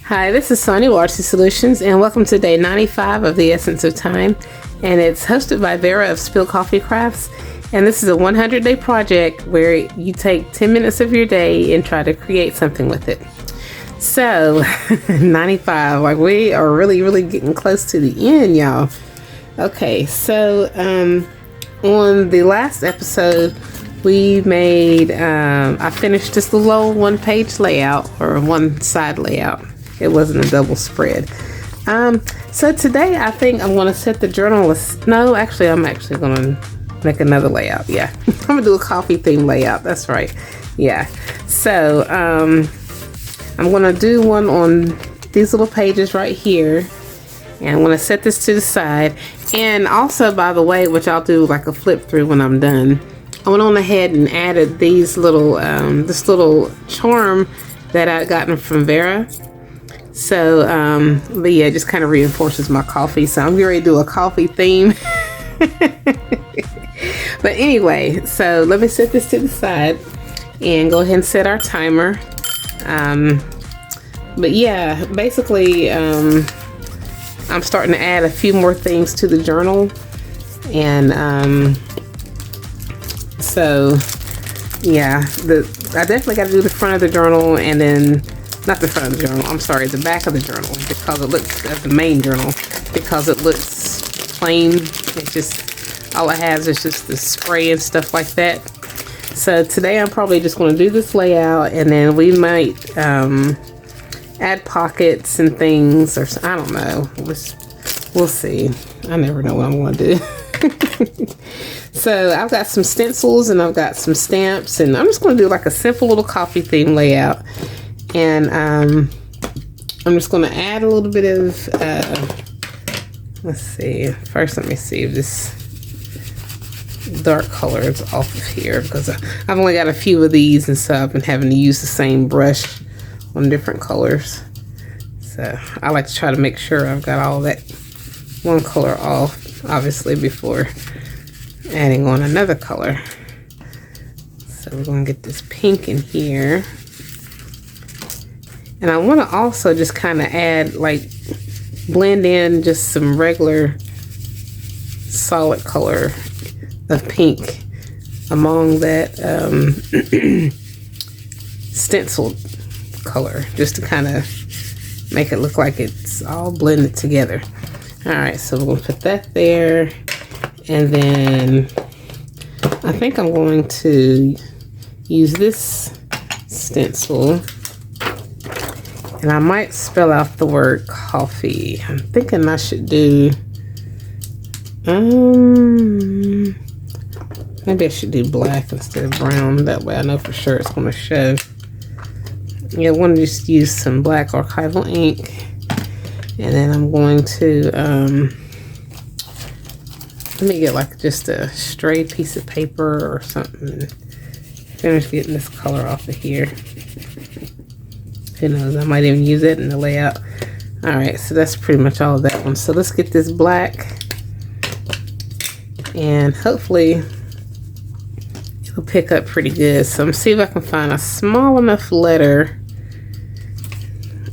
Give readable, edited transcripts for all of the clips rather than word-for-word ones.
Hi, this is Sonia with RC Solutions, and welcome to day 95 of The Essence of Time. And it's hosted by Vera of Spill Coffee Crafts. And this is a 100-day project where you take 10 minutes of your day and try to create something with it. So, 95, like we are really getting close to the end, y'all. Okay, so on the last episode, we made, I finished this little old one-page layout, or one-side layout. It wasn't a double spread. So today I think I'm going to set the journal. No, actually, I'm actually going to make another layout. Yeah, I'm going to do a coffee theme layout. That's right. Yeah. So I'm going to do one on these little pages right here. And I'm going to set this to the side. And also, by the way, which I'll do like a flip through when I'm done, I went on ahead and added these little, this little charm that I'd gotten from Vera. So, but yeah, it just kind of reinforces my coffee. So I'm ready to do a coffee theme. But anyway, so let me set this to the side and go ahead and set our timer. But yeah, basically, I'm starting to add a few more things to the journal. And, so yeah, I definitely got to do the front of the journal, and then not the front of the journal, I'm sorry, the back of the journal, because it looks, the main journal, because it looks plain. It's just, all it has is just the spray and stuff like that. So today I'm probably just going to do this layout, and then we might add pockets and things, or I don't know. We'll see. I never know what I'm going to do. So I've got some stencils and I've got some stamps, and I'm just going to do like a simple little coffee theme layout. And I'm just going to add a little bit of, let's see, first let me see if this dark color is off of here, because I've only got a few of these, and so I've been having to use the same brush on different colors. So I like to try to make sure I've got all that one color off, obviously, before adding on another color. So we're going to get this pink in here. And I want to also just kind of add, like, blend in just some regular solid color of pink among that stenciled color, just to kind of make it look like it's all blended together. Alright, so we're going to put that there. And then I think I'm going to use this stencil. And I might spell out the word coffee. I'm thinking I should do, maybe I should do black instead of brown. That way I know for sure it's going to show. Yeah, I want to just use some black archival ink. And then I'm going to, let me get like just a stray piece of paper or something and finish getting this color off of here. Who knows, I might even use it in the layout. Alright, so that's pretty much all of that one. So let's get this black, and hopefully it'll pick up pretty good. So I'm gonna see if I can find a small enough letter.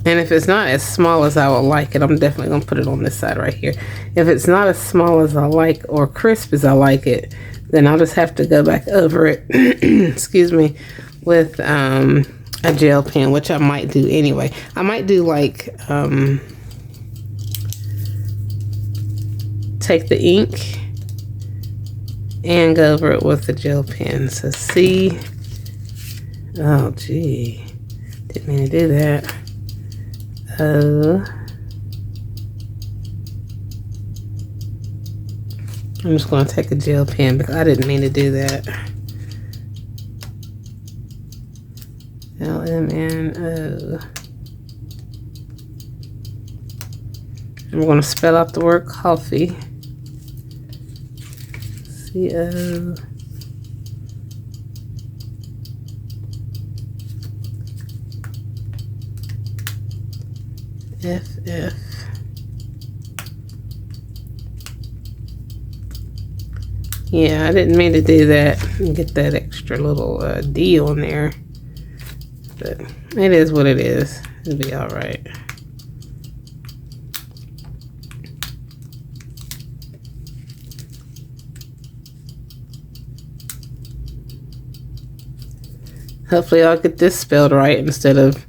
And if it's not as small as I would like it, I'm definitely gonna put it on this side right here. If it's not as small as I like, or crisp as I like it, then I'll just have to go back over it, excuse me, with a gel pen, which I might do anyway. I might do like, take the ink and go over it with the gel pen. So see, oh gee, didn't mean to do that. I'm just going to take a gel pen because I didn't mean to do that. LMNO. And we're going to spell out the word coffee. CO. FF. Yeah, I didn't mean to do that and get that extra little D on there. But it is what it is. It'll be alright. Hopefully I'll get this spelled right instead of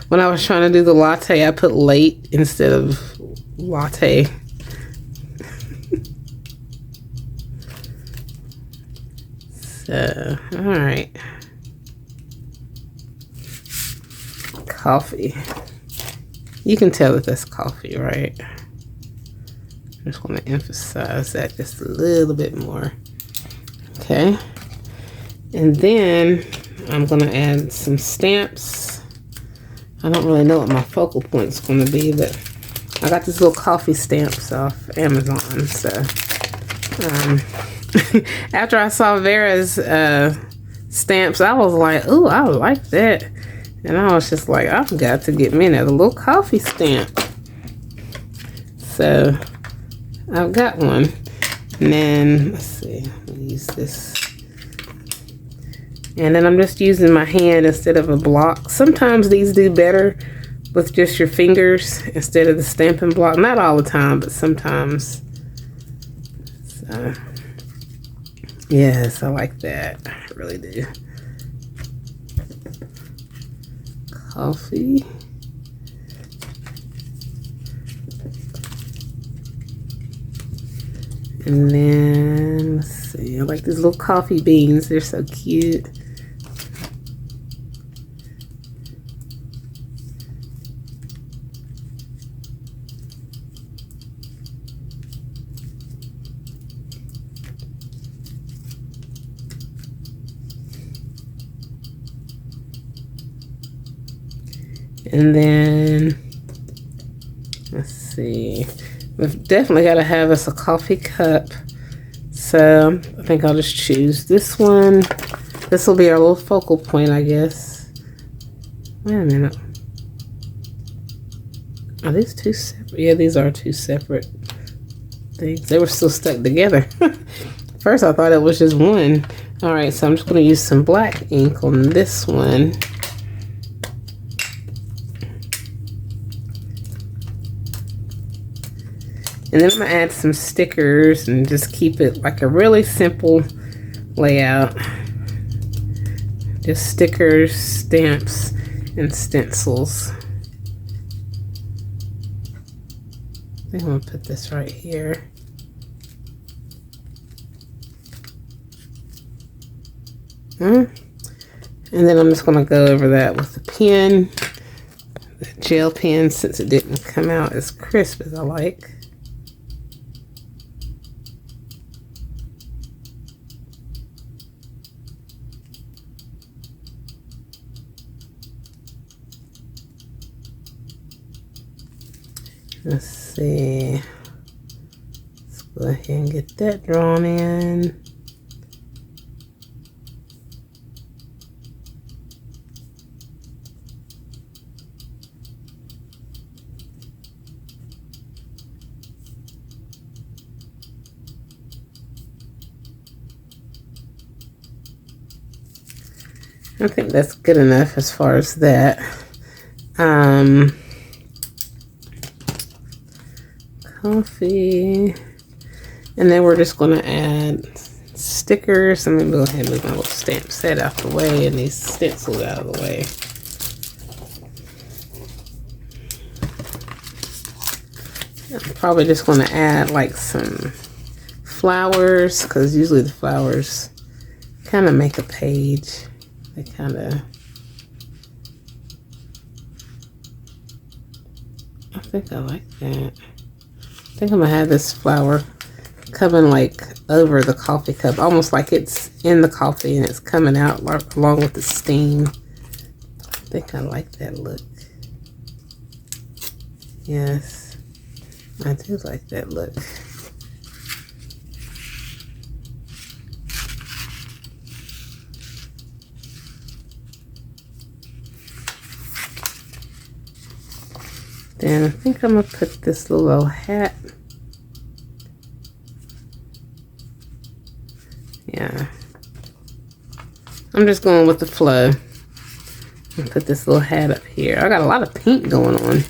when I was trying to do the latte, I put late instead of latte. So, all right. Coffee. You can tell that that's coffee, right? I just want to emphasize that just a little bit more. Okay. And then I'm going to add some stamps. I don't really know what my focal point's going to be, but I got these little coffee stamps off Amazon. So after I saw Vera's stamps, I was like, "Ooh, I like that." And I was just like, I've got to get me another little coffee stamp. So I've got one. And then, let's see, I'll use this. And then I'm just using my hand instead of a block. Sometimes these do better with just your fingers instead of the stamping block. Not all the time, but sometimes. So, yes, I like that. I really do. Coffee. And then, let's see, I like these little coffee beans. They're so cute. And then, let's see, we've definitely got to have us a coffee cup. So I think I'll just choose this one. This will be our little focal point, I guess. Wait a minute. Are these two separate? Yeah, these are two separate things. They were still stuck together. First I thought it was just one. All right, so I'm just going to use some black ink on this one. And then I'm going to add some stickers and just keep it like a really simple layout. Just stickers, stamps, and stencils. I think I'm going to put this right here. And then I'm just going to go over that with the pen. The gel pen, since it didn't come out as crisp as I like. Let's see. Let's go ahead and get that drawn in. I think that's good enough as far as that. Coffee. And then we're just going to add stickers. I'm going to go ahead and move my little stamp set out the way and these stencils out of the way. I'm probably just going to add like some flowers, because usually the flowers kind of make a page. They kind of, I think I like that. I think I'm gonna have this flower coming like over the coffee cup, almost like it's in the coffee and it's coming out along with the steam. I think I like that look. Yes, I do like that look. Then I think I'm gonna put this little hat. Yeah. I'm just going with the flow. And put this little hat up here. I got a lot of pink going on.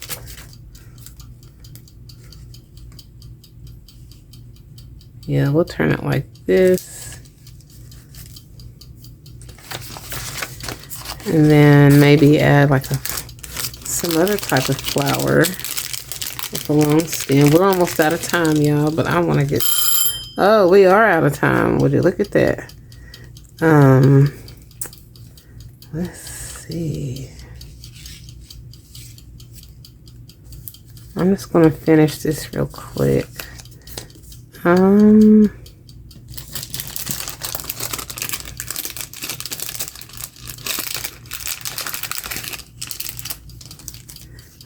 Yeah, we'll turn it like this. And then maybe add like some other type of flower with a long stem. We're almost out of time, y'all, but I want to get... Oh, we are out of time. Would you look at that? Let's see. I'm just going to finish this real quick.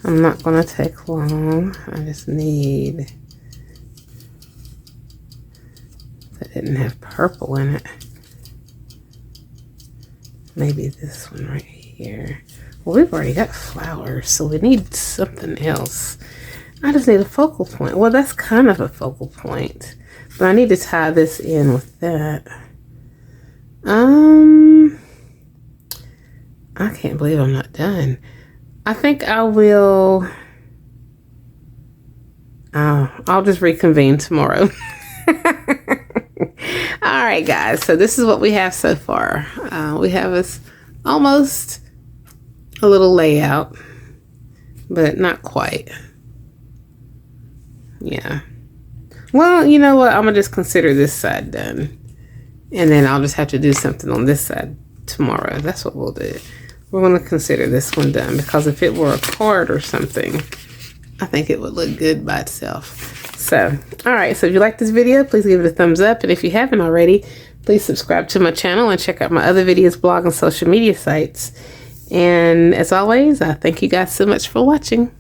I'm not going to take long. I just need... That didn't have purple in it. Maybe this one right here. Well, we've already got flowers, so we need something else. I just need a focal point. Well, that's kind of a focal point, but I need to tie this in with that. I can't believe I'm not done. I think I will. I'll just reconvene tomorrow. All right, guys. So this is what we have so far. We have this almost a little layout, but not quite. Yeah. Well, you know what? I'm gonna just consider this side done, and then I'll just have to do something on this side tomorrow. That's what we'll do. We're gonna consider this one done, because if it were a card or something, I think it would look good by itself. So, all right. So if you like this video, please give it a thumbs up, and if you haven't already, please subscribe to my channel and check out my other videos, blog, and social media sites. And as always, I thank you guys so much for watching.